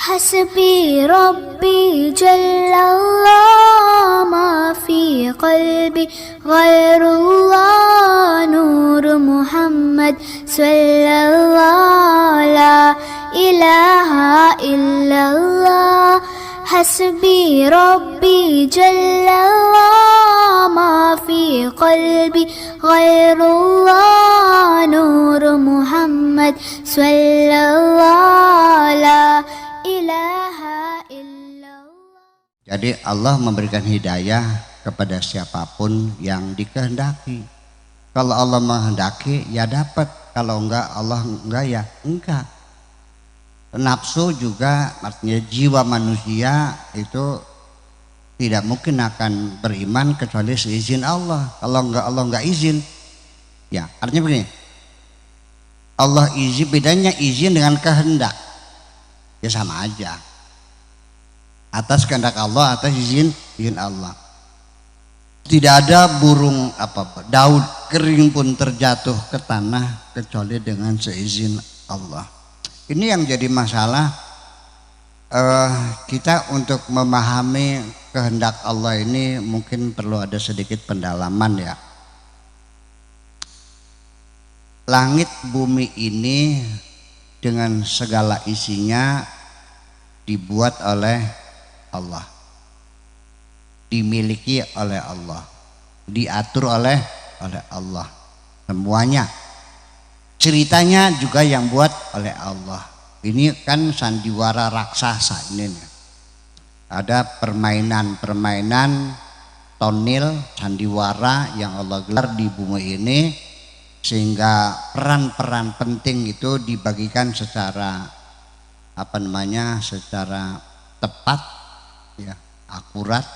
حسبي ربي جل الله ما في قلبي غير الله نور محمد صلى الله لا إله إلا الله حسبي ربي جل الله ما في قلبي غير الله نور محمد صلى الله لا ilaha illallah. Jadi Allah memberikan hidayah kepada siapapun yang dikehendaki. Kalau Allah menghendaki ya dapat, kalau enggak Allah enggak ya enggak. Nafsu juga artinya jiwa manusia itu tidak mungkin akan beriman kecuali seizin Allah. Kalau enggak Allah enggak izin. Ya, artinya begini. Allah izin, bedanya izin dengan kehendak. Ya sama aja. Atas kehendak Allah, atas izin Allah. Tidak ada burung daun kering pun terjatuh ke tanah kecuali dengan seizin Allah. Ini yang jadi masalah kita untuk memahami kehendak Allah ini mungkin perlu ada sedikit pendalaman ya. Langit bumi ini dengan segala isinya dibuat oleh Allah, dimiliki oleh Allah, diatur oleh Allah, semuanya. Ceritanya juga yang buat oleh Allah. Ini kan sandiwara raksasa ini nih. Ada permainan tonil sandiwara yang Allah gelar di bumi ini, sehingga peran-peran penting itu dibagikan secara secara tepat ya, akurat.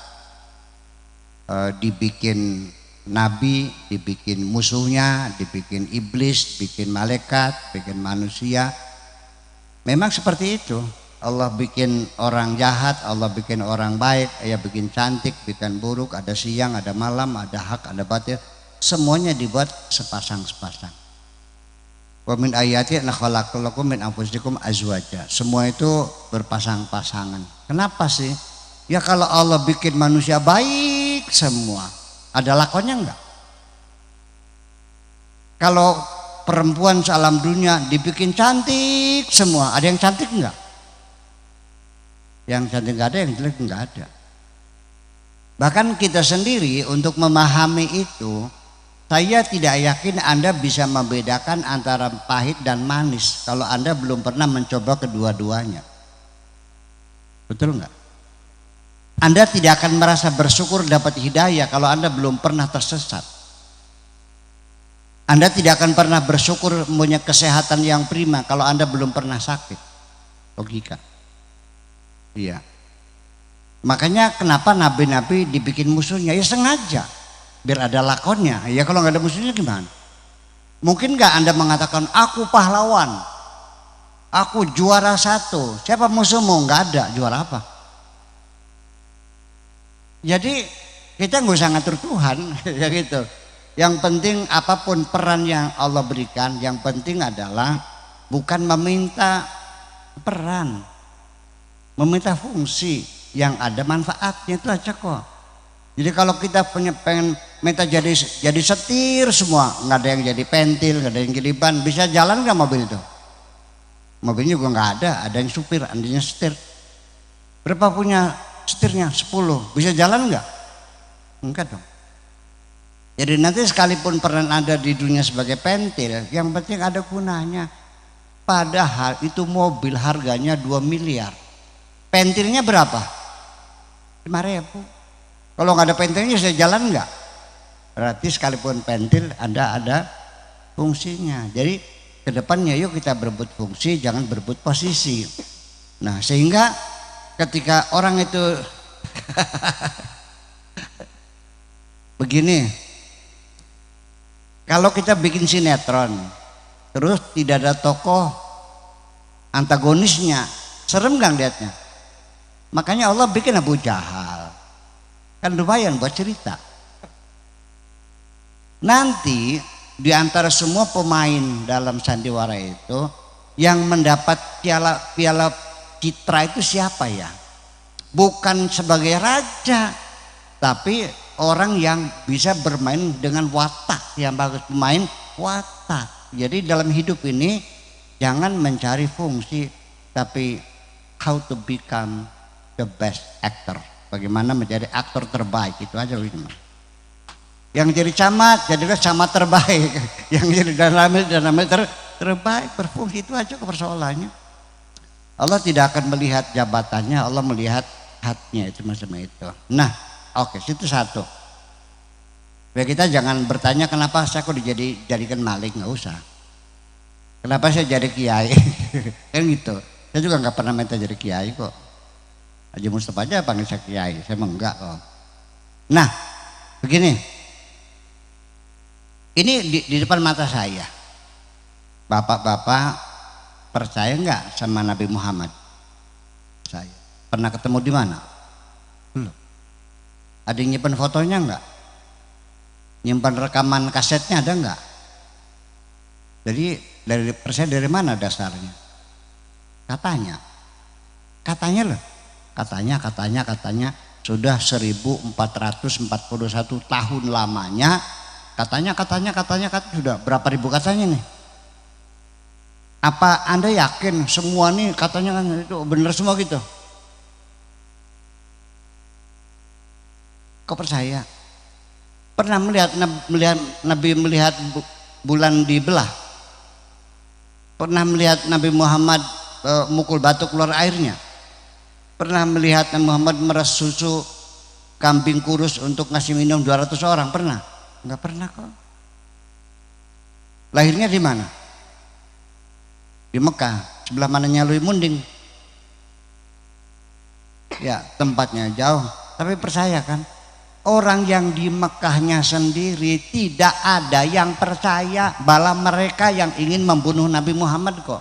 Dibikin nabi, dibikin musuhnya, dibikin iblis, bikin malaikat, bikin manusia. Memang seperti itu. Allah bikin orang jahat, Allah bikin orang baik, ya bikin cantik, bikin buruk, ada siang, ada malam, ada hak, ada batil. Semuanya dibuat sepasang-sepasang. Wa min ayati an khalaqalakum min anfusikum azwaja. Semua itu berpasang-pasangan. Kenapa sih? Ya kalau Allah bikin manusia baik semua, ada lakonnya enggak? Kalau perempuan sealam dunia dibikin cantik semua, ada yang cantik enggak? Yang cantik enggak ada, yang jelek enggak ada. Bahkan kita sendiri untuk memahami itu, saya tidak yakin Anda bisa membedakan antara pahit dan manis kalau Anda belum pernah mencoba kedua-duanya. Betul enggak? Anda tidak akan merasa bersyukur dapat hidayah kalau Anda belum pernah tersesat. Anda tidak akan pernah bersyukur punya kesehatan yang prima kalau Anda belum pernah sakit. Logika. Iya. Makanya kenapa nabi-nabi dibikin musuhnya? Ya sengaja. Biar ada lakonnya. Ya kalau nggak ada musuhnya gimana? Mungkin nggak Anda mengatakan aku pahlawan, aku juara satu. Siapa musuhmu? Nggak ada. Juara apa? Jadi kita nggak usah ngatur Tuhan, ya gitu. Yang penting apapun peran yang Allah berikan, yang penting adalah bukan meminta peran, meminta fungsi yang ada manfaatnya, itu aja kok. Jadi kalau kita pengen minta jadi setir semua, nggak ada yang jadi pentil, nggak ada yang jadi ban, bisa jalan nggak mobil itu? Mobilnya juga nggak ada yang supir, andainya setir. Berapa punya setirnya? 10. Bisa jalan nggak? Enggak dong. Jadi nanti sekalipun peran Anda di dunia sebagai pentil, yang penting ada gunanya. Padahal itu mobil harganya 2 miliar. Pentilnya berapa? 5.000. Kalau nggak ada pentilnya saya jalan nggak? Berarti sekalipun pentil Anda ada fungsinya. Jadi kedepannya yuk kita berebut fungsi, jangan berebut posisi. Nah sehingga ketika orang itu begini, kalau kita bikin sinetron terus tidak ada tokoh antagonisnya, serem gak lihatnya? Makanya Allah bikin Abu Jahal, kan lumayan buat cerita. Nanti di antara semua pemain dalam sandiwara itu yang mendapat piala citra itu siapa ya? Bukan sebagai raja, tapi orang yang bisa bermain dengan watak, yang bagus pemain watak. Jadi dalam hidup ini jangan mencari fungsi, tapi how to become the best actor. Bagaimana menjadi aktor terbaik, itu aja ini. Yang jadi camat, jadilah camat terbaik. Yang jadi danamil terbaik, berfungsi, itu aja persoalannya. Allah tidak akan melihat jabatannya, Allah melihat hatinya, itu macam itu. Nah, oke, itu satu. Ya, kita jangan bertanya kenapa saya kok dijadikan maling, nggak usah. Kenapa saya jadi kiai? Kan gitu. Saya juga nggak pernah minta jadi kiai kok. Haji Mustafa aja panggil saya kiai, saya mah enggak kok. Nah, begini. Ini di depan mata saya. Bapak-bapak percaya nggak sama Nabi Muhammad? Saya pernah ketemu di mana? Belum. Ada yang nyimpan fotonya nggak? Nyimpan rekaman kasetnya ada nggak? Jadi percaya dari mana dasarnya? Katanya loh. Katanya sudah 1441 tahun lamanya. Katanya sudah berapa ribu katanya nih? Apa Anda yakin semua nih katanya kan itu benar semua gitu? Kok percaya? Pernah melihat Nabi melihat bulan dibelah? Pernah melihat Nabi Muhammad mukul batu keluar airnya? Pernah melihat Nabi Muhammad meres susu kambing kurus untuk ngasih minum 200 orang? Pernah? Enggak pernah kok. Lahirnya di mana? Di Mekah, sebelah mananya Lui Munding. Ya, tempatnya jauh, tapi percaya kan? Orang yang di Mekahnya sendiri tidak ada yang percaya, malah mereka yang ingin membunuh Nabi Muhammad kok.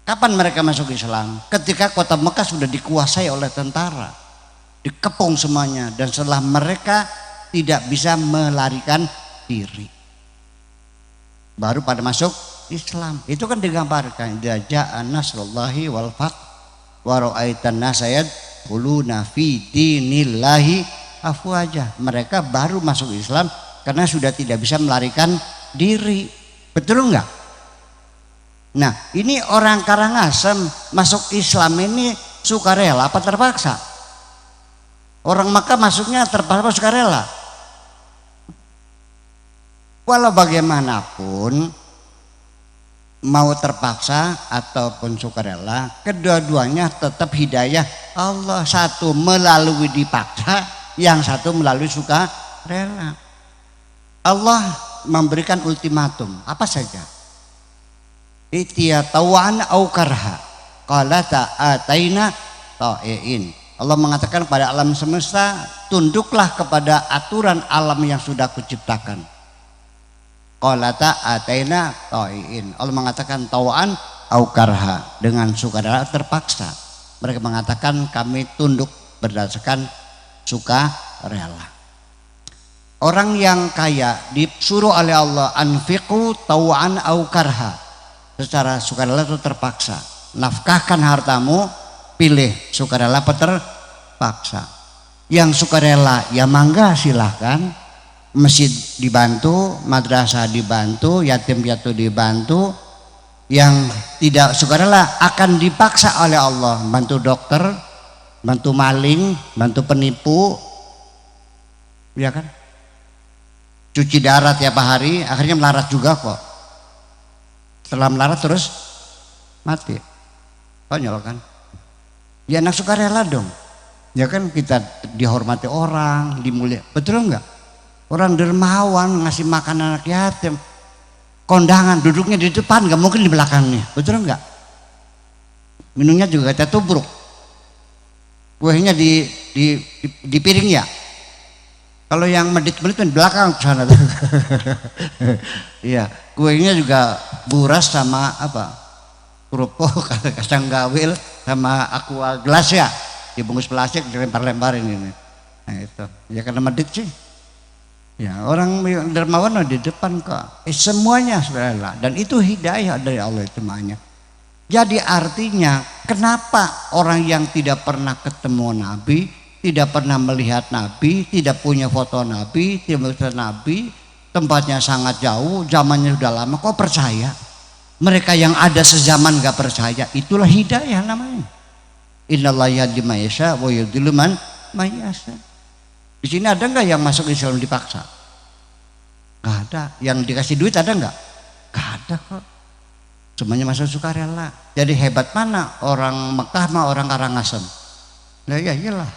Kapan mereka masuk Islam? Ketika kota Mekah sudah dikuasai oleh tentara, dikepung semuanya, dan setelah mereka tidak bisa melarikan diri, baru pada masuk Islam. Itu kan digambarkan, idza jaa nasrullahi wal fath wa ra'aitan nasa yadkhuluna fi dinillahi afwaja. Mereka baru masuk Islam karena sudah tidak bisa melarikan diri. Betul enggak? Nah, ini orang Karangasem masuk Islam ini sukarela apa terpaksa? Orang Makkah masuknya terpaksa sukarela. Walau bagaimanapun, mau terpaksa ataupun sukarela, kedua-duanya tetap hidayah Allah. Satu melalui dipaksa, yang satu melalui sukarela. Allah memberikan ultimatum apa saja. Itiya tawan au karha qala ta'ataina ta'iin. Allah mengatakan pada alam semesta, tunduklah kepada aturan alam yang sudah kuciptakan. Qala ta'ataina ta'iin. Allah mengatakan tawan au karha, dengan sukarela terpaksa. Mereka mengatakan kami tunduk berdasarkan sukarela. Orang yang kaya disuruh oleh Allah anfiqu tawan au karha, secara sukarela itu terpaksa. Nafkahkan hartamu, pilih sukarela apa terpaksa. Yang sukarela ya mangga silahkan, masjid dibantu, madrasah dibantu, yatim piatu dibantu. Yang tidak sukarela akan dipaksa oleh Allah, bantu dokter, bantu maling, bantu penipu, ya kan? Cuci darah tiap hari, akhirnya melarat juga kok. Setelah melarat terus mati. Konyol kan? Ya anak sukarela dong. Ya kan, kita dihormati orang, dimulia. Betul enggak? Orang dermawan ngasih makan anak yatim. Kondangan duduknya di depan, enggak mungkin di belakangnya. Betul enggak? Minumnya juga teh tubruk. Kuehnya di piring ya. Kalau yang medit-medit di belakang sana. Iya, kuenya juga buras sama apa? Kerupuk, kacang gawil sama aqua gelas ya. Dibungkus plastik, dilempar-lemparin ini. Nah itu, ya karena medit sih. Ya, orang dermawan di depan kok. Semuanya sudah, dan itu hidayah dari Allah itu makanya. Jadi artinya kenapa orang yang tidak pernah ketemu Nabi, tidak pernah melihat Nabi, tidak punya foto Nabi, tidak melihat Nabi, tempatnya sangat jauh, zamannya sudah lama, kok percaya? Mereka yang ada sezaman gak percaya, itulah hidayah namanya. Innallaha yahdi man yasha wa yudhillu man yasha. Di sini ada nggak yang masuk Islam dipaksa? Gak ada. Yang dikasih duit ada nggak? Gak ada kok. Semuanya masuk sukarela. Jadi hebat mana orang Mekah sama orang Karangasem? Nah ya iyalah.